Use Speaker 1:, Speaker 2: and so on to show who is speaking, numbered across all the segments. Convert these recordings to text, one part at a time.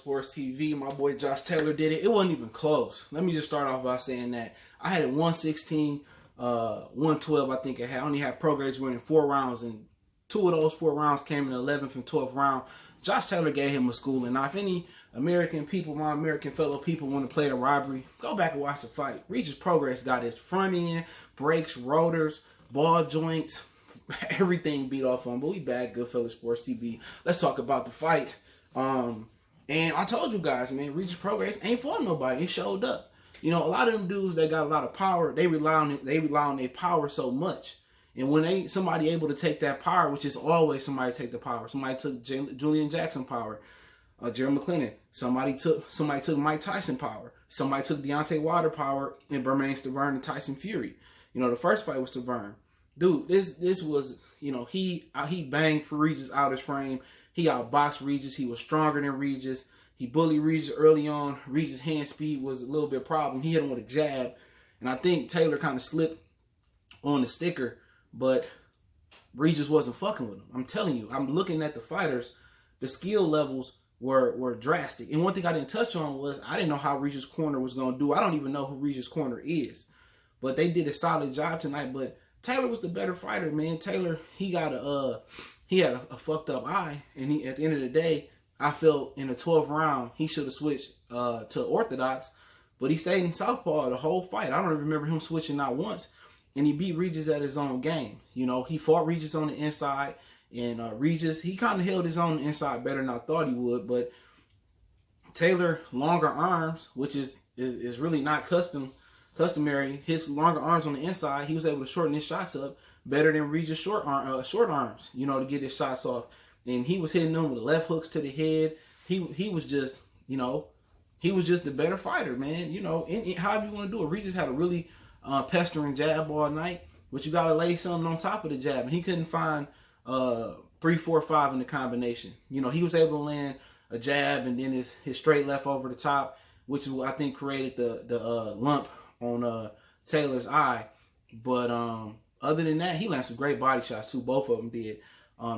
Speaker 1: Sports TV. My boy Josh Taylor did it. It wasn't even close. Let me just start off by saying that I had 116, 112. I think I only had Prograis winning 4 rounds, and 2 of those 4 rounds came in the 11th and 12th round. Josh Taylor gave him a schooling. Now, if any American people, my American fellow people, want to play the robbery, go back and watch the fight. Regis Prograis got his front end, brakes, rotors, ball joints, everything beat off on. But we back, Goodfellas Sports TV. Let's talk about the fight. And I told you guys, man, Regis Prograis ain't fought nobody. He showed up. You know, a lot of them dudes that got a lot of power, they rely on their power so much. And when somebody able to take that power, which is always somebody take the power. Somebody took Julian Jackson power, Jerry McClellan. Somebody took Mike Tyson power. Somebody took Deontay Wilder power, and Bermane Stiverne and Tyson Fury. You know, the first fight was Stiverne. Dude, this was, you know, he banged for Regis out his frame. He outboxed Regis. He was stronger than Regis. He bullied Regis early on. Regis' hand speed was a little bit of a problem. He hit him with a jab, and I think Taylor kind of slipped on the sticker, but Regis wasn't fucking with him. I'm telling you, I'm looking at the fighters. The skill levels were drastic. And one thing I didn't touch on was I didn't know how Regis' corner was going to do. I don't even know who Regis' corner is, but they did a solid job tonight. But Taylor was the better fighter, man. Taylor, he had a fucked up eye, and at the end of the day, I felt in the 12th round he should have switched to orthodox, but he stayed in southpaw the whole fight. I don't remember him switching not once, and he beat Regis at his own game. You know, he fought Regis on the inside, and Regis, he kind of held his own inside better than I thought he would. But Taylor, longer arms, which is really not customary. His longer arms on the inside, he was able to shorten his shots up better than Regis' short arms, you know, to get his shots off. And he was hitting them with left hooks to the head. He was just, you know, he was just the better fighter, man. You know, however you want to do it. Regis had a really pestering jab all night, but you got to lay something on top of the jab. And he couldn't find 3, 4, 5 in the combination. You know, he was able to land a jab and then his straight left over the top, which is what I think created the lump on Taylor's eye. But other than that, he landed some great body shots too. Both of them did.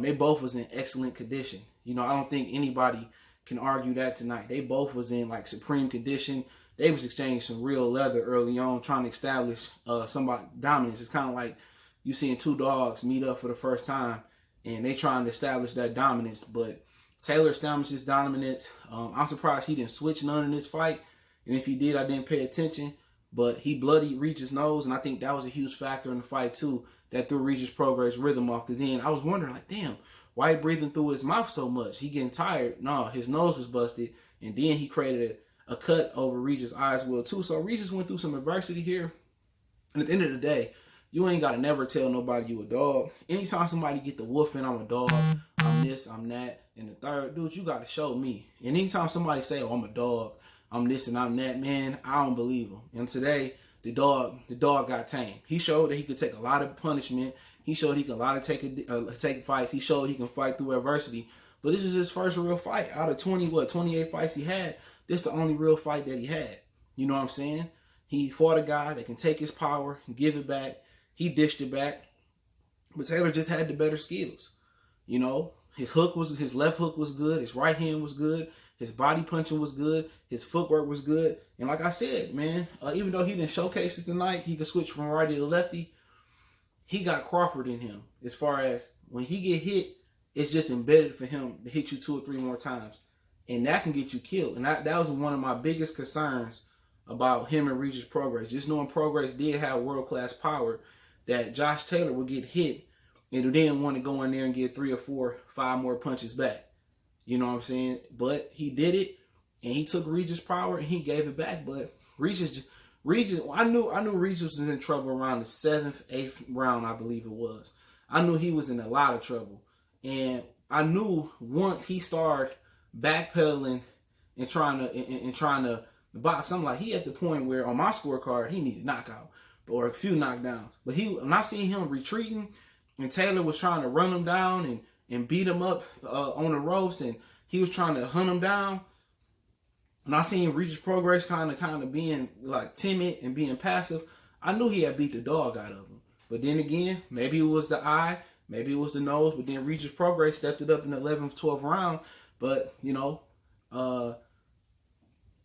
Speaker 1: They both was in excellent condition. You know, I don't think anybody can argue that tonight. They both was in like supreme condition. They was exchanging some real leather early on, trying to establish somebody dominance. It's kind of like you seeing 2 dogs meet up for the first time, and they trying to establish that dominance. But Taylor established his dominance. I'm surprised he didn't switch none in this fight, and if he did, I didn't pay attention. But he bloodied Regis' nose, and I think that was a huge factor in the fight too, that threw Regis Prograis' rhythm off. Because then I was wondering, like, damn, why he breathing through his mouth so much? He getting tired. No, his nose was busted, and then he created a cut over Regis' eyes well too. So Regis went through some adversity here. And at the end of the day, you ain't got to never tell nobody you a dog. Anytime somebody get the woofing, I'm a dog, I'm this, I'm that, and the third, dude, you got to show me. And anytime somebody say, oh, I'm a dog, I'm this and I'm that, man, I don't believe him. And today, the dog got tamed. He showed that he could take a lot of punishment. He showed he can take fights. He showed he can fight through adversity. But this is his first real fight. Out of 28 fights he had, this is the only real fight that he had. You know what I'm saying? He fought a guy that can take his power and give it back. He dished it back. But Taylor just had the better skills. You know, his left hook was good. His right hand was good. His body punching was good. His footwork was good. And like I said, man, even though he didn't showcase it tonight, he could switch from righty to lefty. He got Crawford in him as far as when he get hit, it's just embedded for him to hit you 2 or 3 more times. And that can get you killed. And that was one of my biggest concerns about him and Regis Prograis. Just knowing Prograis did have world-class power, that Josh Taylor would get hit and didn't want to go in there and get 3 or 4, 5 more punches back. You know what I'm saying? But he did it, and he took Regis' power and he gave it back. But Regis, I knew Regis was in trouble around the 7th, 8th round, I believe it was. I knew he was in a lot of trouble, and I knew once he started backpedaling and trying to box, I'm like, he at the point where on my scorecard he needed knockout or a few knockdowns. But when I seen him retreating, and Taylor was trying to run him down and beat him up on the ropes, and he was trying to hunt him down. And I seen Regis Prograis kind of being like timid and being passive. I knew he had beat the dog out of him. But then again, maybe it was the eye, maybe it was the nose. But then Regis Prograis stepped it up in the 11th, 12th round. But you know,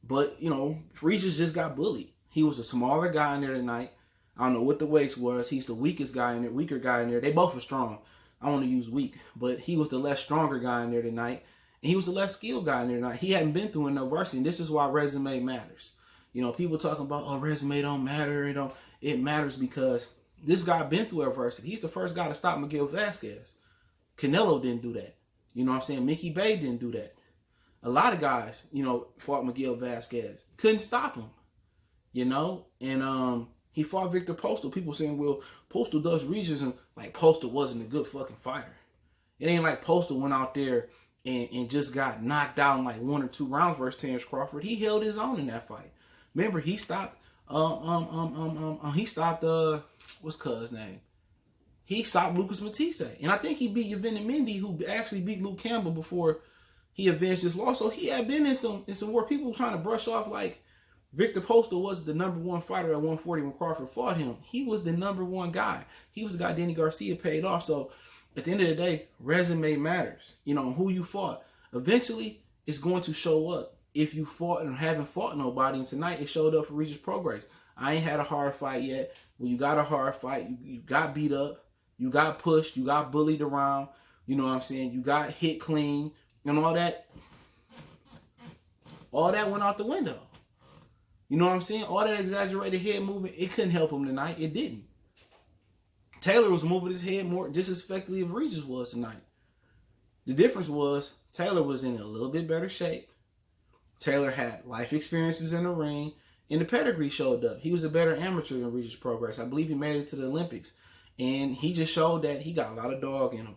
Speaker 1: But, you know, Regis just got bullied. He was a smaller guy in there tonight. I don't know what the weights was. He's the weakest guy in there, weaker guy in there. They both were strong. I want to use weak, but he was the less stronger guy in there tonight. And he was the less skilled guy in there tonight. He hadn't been through enough varsity. And this is why resume matters. You know, people talking about, oh, resume don't matter. It matters because this guy been through adversity. He's the first guy to stop Miguel Vasquez. Canelo didn't do that. You know what I'm saying? Mickey Bay didn't do that. A lot of guys, you know, fought Miguel Vasquez. Couldn't stop him. You know? And he fought Victor Postal. People saying, well, Postal does Regis, and like Postal wasn't a good fucking fighter. It ain't like Postal went out there and just got knocked out in like 1 or 2 rounds versus Terrence Crawford. He held his own in that fight. Remember, he stopped what's cuz name? He stopped Lucas Matisse. And I think he beat Yavin Mendy, who actually beat Luke Campbell before he avenged his loss. So he had been in some where people trying to brush off like Victor Postal was the #1 fighter at 140 when Crawford fought him. He was the #1 guy. He was the guy Danny Garcia paid off. So at the end of the day, resume matters. You know, who you fought. Eventually, it's going to show up. If you fought and haven't fought nobody, and tonight it showed up for Regis Prograis. I ain't had a hard fight yet. When you got a hard fight, you got beat up, you got pushed, you got bullied around, you know what I'm saying? You got hit clean, and all that went out the window. You know what I'm saying? All that exaggerated head movement, it couldn't help him tonight. It didn't. Taylor was moving his head more just as effectively as Regis was tonight. The difference was Taylor was in a little bit better shape. Taylor had life experiences in the ring, and the pedigree showed up. He was a better amateur than Regis Prograis. I believe he made it to the Olympics, and he just showed that he got a lot of dog in him.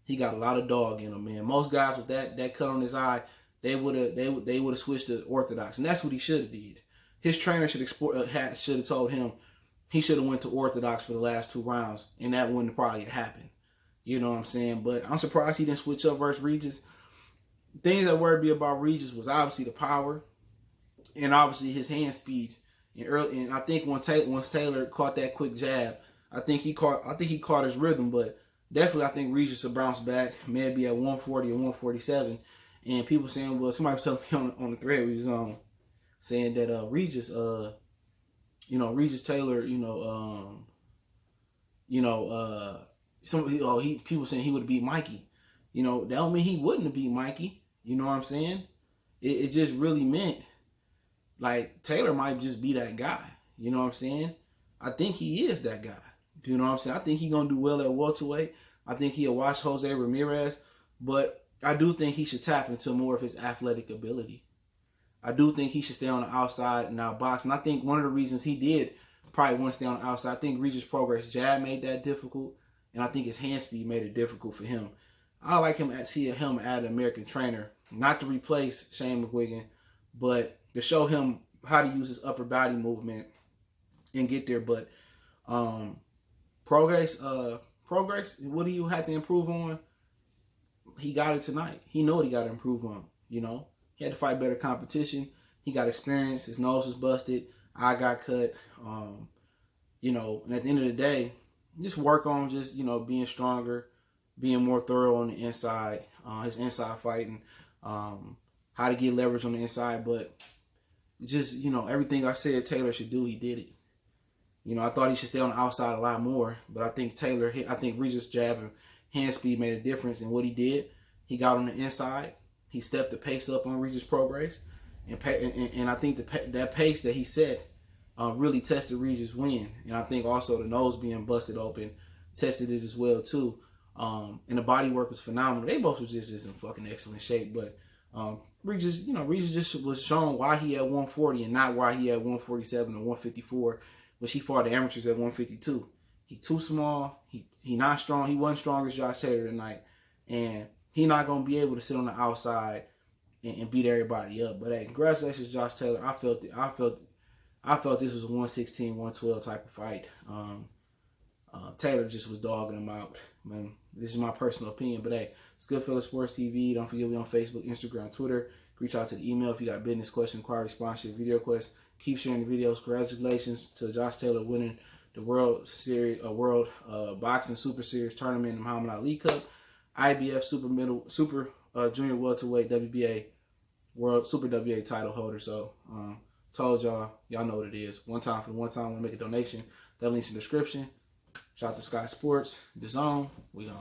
Speaker 1: He got a lot of dog in him, man. Most guys with that cut on his eye, they would have switched to Orthodox, and that's what he should have did. His trainer should have told him he should have went to Orthodox for the last 2 rounds, and that wouldn't probably have happened. You know what I'm saying? But I'm surprised he didn't switch up versus Regis. Things that worried me about Regis was obviously the power, and obviously his hand speed. And I think once Taylor caught that quick jab, I think he caught his rhythm. But definitely, I think Regis will bounce back, maybe at 140 or 147. And people saying, well, somebody was telling me on the thread we was on, saying that Regis Taylor, people saying he would have beat Mikey. You know, that don't mean he wouldn't have beat Mikey. You know what I'm saying? It just really meant like Taylor might just be that guy. You know what I'm saying? I think he is that guy. You know what I'm saying? I think he's gonna do well at welterweight. I think he'll watch Jose Ramirez, but I do think he should tap into more of his athletic ability. I do think he should stay on the outside and outbox. And I think one of the reasons he did probably want to stay on the outside, I think Regis Prograis' jab made that difficult, and I think his hand speed made it difficult for him. I like him see him add an American trainer, not to replace Shane McGuigan, but to show him how to use his upper body movement and get there. But Prograis, what do you have to improve on? He got it tonight. He know what he got to improve on. You know, he had to fight better competition. He got experience. His nose was busted. Eye got cut. And at the end of the day, just work on just being stronger, being more thorough on the inside, his inside fighting, how to get leverage on the inside. But just, everything I said Taylor should do, he did it. I thought he should stay on the outside a lot more, but I think Regis' jab and hand speed made a difference in what he did. He got on the inside. He stepped the pace up on Regis Prograis, and I think that pace that he set really tested Regis' win. And I think also the nose being busted open tested it as well too. And the body work was phenomenal. They both was just in fucking excellent shape. But Regis just was shown why he had 140 and not why he had 147 or 154, which he fought the amateurs at 152. He too small. He not strong. He wasn't strong as Josh Taylor tonight, and he not gonna be able to sit on the outside and beat everybody up. But hey, congratulations, Josh Taylor. I felt this was a 116, 112 type of fight. Taylor just was dogging him out. Man, this is my personal opinion, but hey, it's Goodfellas Sports TV. Don't forget we on Facebook, Instagram, Twitter. Reach out to the email if you got business questions, inquiry, sponsorship, video requests. Keep sharing the videos. Congratulations to Josh Taylor winning the World Boxing Super Series tournament in the Muhammad Ali Cup, IBF Super Junior Welterweight WBA World Super WA title holder. So told y'all know what it is. One time for the one time. Want to make a donation? That link's in the description. Shout out to Sky Sports, DAZN. We on.